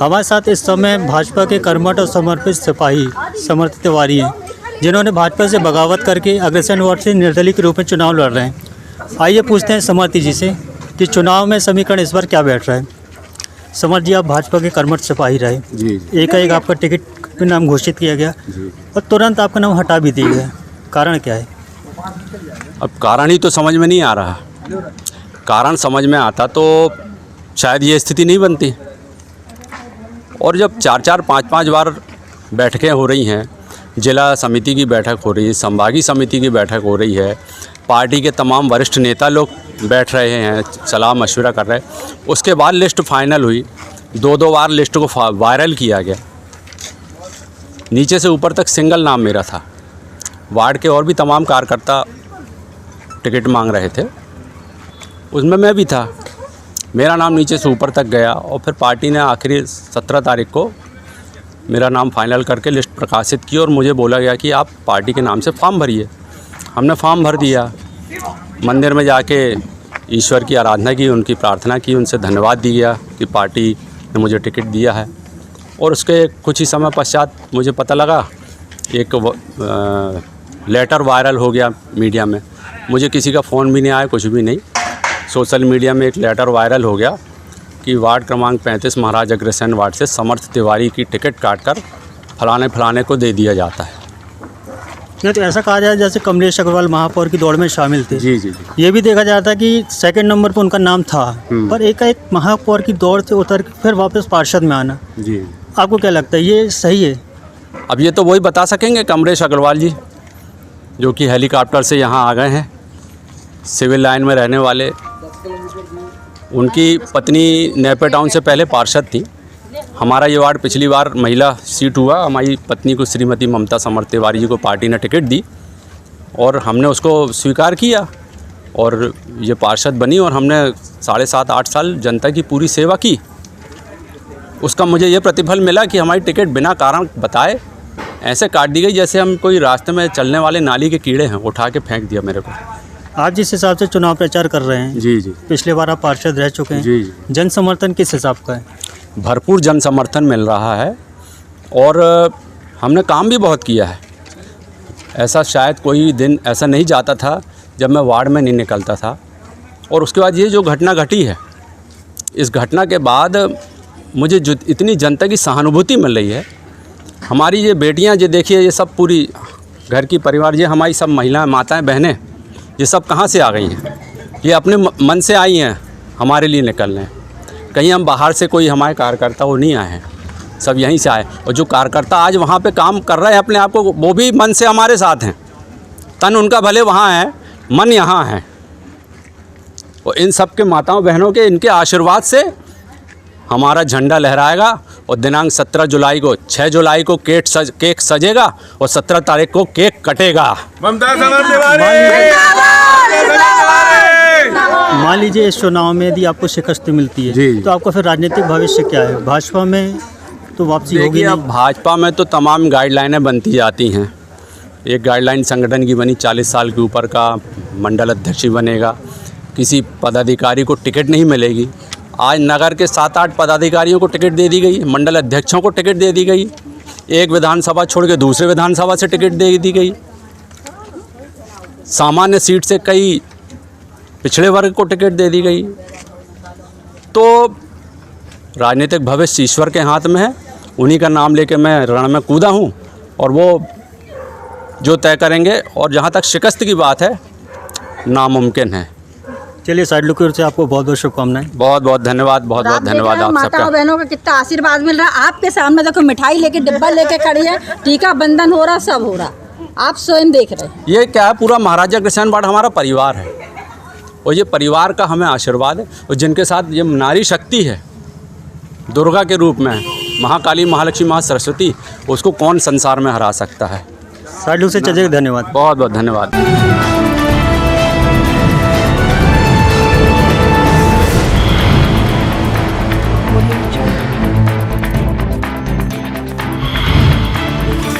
हमारे साथ इस समय भाजपा के कर्मठ और समर्पित सिपाही समर्थ तिवारी हैं, जिन्होंने भाजपा से बगावत करके अग्रसेन वार्ड से निर्दलीय के रूप में चुनाव लड़ रहे हैं। आइए पूछते हैं समर्थ जी से कि चुनाव में समीकरण इस बार क्या बैठ रहा है। समर्थ जी, आप भाजपा के कर्मठ सिपाही रहे जी। एक आपका टिकट का नाम घोषित किया गया जी। और तुरंत आपका नाम हटा भी दिया गया, कारण क्या है? अब कारण ही तो समझ में नहीं आ रहा। कारण समझ में आता तो शायद ये स्थिति नहीं बनती। और जब 4-4, 5-5 बार बैठकें हो रही हैं, जिला समिति की बैठक हो रही है, संभागीय समिति की बैठक हो रही है, पार्टी के तमाम वरिष्ठ नेता लोग बैठ रहे हैं, सलाह मशवरा कर रहे हैं, उसके बाद लिस्ट फाइनल हुई। 2-2 बार लिस्ट को वायरल किया गया। नीचे से ऊपर तक सिंगल नाम मेरा था। वार्ड के और भी तमाम कार्यकर्ता टिकट मांग रहे थे, उसमें मैं भी था। मेरा नाम नीचे से ऊपर तक गया और फिर पार्टी ने आखिरी 17 तारीख को मेरा नाम फाइनल करके लिस्ट प्रकाशित की और मुझे बोला गया कि आप पार्टी के नाम से फॉर्म भरिए। हमने फॉर्म भर दिया। मंदिर में जाके ईश्वर की आराधना की, उनकी प्रार्थना की, उनसे धन्यवाद दिया कि पार्टी ने मुझे टिकट दिया है। और उसके कुछ ही समय पश्चात मुझे पता लगा, एक लेटर वायरल हो गया मीडिया में। मुझे किसी का फ़ोन भी नहीं आया, कुछ भी नहीं। सोशल मीडिया में एक लेटर वायरल हो गया कि वार्ड क्रमांक 35 महाराज अग्रसेन वार्ड से समर्थ तिवारी की टिकट काटकर फलाने को दे दिया जाता है। नहीं तो ऐसा कहा जाए जैसे कमलेश अग्रवाल महापौर की दौड़ में शामिल थे। जी जी जी। ये भी देखा जाता कि सेकंड नंबर पर उनका नाम था, पर एक महापौर की दौड़ से उतर के फिर वापस पार्षद में आना, जी, आपको क्या लगता है ये सही है? अब ये तो वही बता सकेंगे कमलेश अग्रवाल जी, जो कि हेलीकॉप्टर से यहाँ आ गए हैं, सिविल लाइन में रहने वाले। उनकी पत्नी नेपे टाउन से पहले पार्षद थी। हमारा ये वार्ड पिछली बार महिला सीट हुआ। हमारी पत्नी को श्रीमती ममता समर्थ तिवारी जी को पार्टी ने टिकट दी और हमने उसको स्वीकार किया और ये पार्षद बनी और हमने 7.5-8 साल जनता की पूरी सेवा की। उसका मुझे ये प्रतिफल मिला कि हमारी टिकट बिना कारण बताए ऐसे काट दी गई जैसे हम कोई रास्ते में चलने वाले नाली के कीड़े हैं, उठा के फेंक दिया मेरे को। आप जिस हिसाब से चुनाव प्रचार कर रहे हैं, जी जी, पिछले बार आप पार्षद रह चुके हैं, जी जी, जन समर्थन किस हिसाब का है? भरपूर जन समर्थन मिल रहा है और हमने काम भी बहुत किया है। ऐसा शायद कोई दिन ऐसा नहीं जाता था जब मैं वार्ड में नहीं निकलता था। और उसके बाद ये जो घटना घटी है, इस घटना के बाद मुझे जो इतनी जनता की सहानुभूति मिल रही है। हमारी ये बेटियां, ये देखिए, ये सब पूरी घर की परिवार, ये हमारी सब महिलाएं, माताएं, बहनें, ये सब कहाँ से आ गई हैं? ये अपने मन से आई हैं हमारे लिए निकलने। कहीं हम बाहर से कोई हमारे कार्यकर्ता वो नहीं आए हैं, सब यहीं से आए। और जो कार्यकर्ता आज वहाँ पे काम कर रहे हैं अपने आप को, वो भी मन से हमारे साथ हैं। तन उनका भले वहाँ है, मन यहाँ है। और इन सब के माताओं बहनों के इनके आशीर्वाद से हमारा झंडा लहराएगा और दिनांक 17 जुलाई को, 6 जुलाई को केक सजेगा और 17 तारीख को केक कटेगा। मान लीजिए इस चुनाव में यदि आपको शिकस्त मिलती है जी, तो आपका फिर राजनीतिक भविष्य क्या है? भाजपा में तो वापसी होगी नहीं? अब भाजपा में तो तमाम गाइडलाइनें बनती जाती हैं। एक गाइडलाइन संगठन की बनी, 40 साल के ऊपर का मंडल अध्यक्ष ही बनेगा। किसी पदाधिकारी को टिकट नहीं मिलेगी। आज नगर के 7-8 पदाधिकारियों को टिकट दे दी गई, मंडल अध्यक्षों को टिकट दे दी गई। एक विधानसभा छोड़ के दूसरे विधानसभा से टिकट दे दी गई। सामान्य सीट से कई पिछड़े वर्ग को टिकट दे दी गई। तो राजनीतिक भविष्य ईश्वर के हाथ में है। उन्हीं का नाम लेके मैं रण में कूदा हूँ और वो जो तय करेंगे। और जहाँ तक शिकस्त की बात है, नामुमकिन है। चलिए, साइड लुक से आपको बहुत बहुत शुभकामनाएं। बहुत बहुत धन्यवाद, बहुत बहुत धन्यवाद आप सबका। माता बहनों का कितना आशीर्वाद मिल रहा है आपके सामने। देखो, मिठाई लेके, डिब्बा लेके खड़ी है, टीका बंधन हो रहा, सब हो रहा, आप स्वयं देख रहे हैं। ये क्या है, पूरा महाराजा अग्रसेन वार्ड हमारा परिवार है और ये परिवार का हमें आशीर्वाद है। और जिनके साथ ये नारी शक्ति है, दुर्गा के रूप में, महाकाली, महालक्ष्मी, महासरस्वती, उसको कौन संसार में हरा सकता है। साइड लुक से चलिए, धन्यवाद। बहुत बहुत धन्यवाद।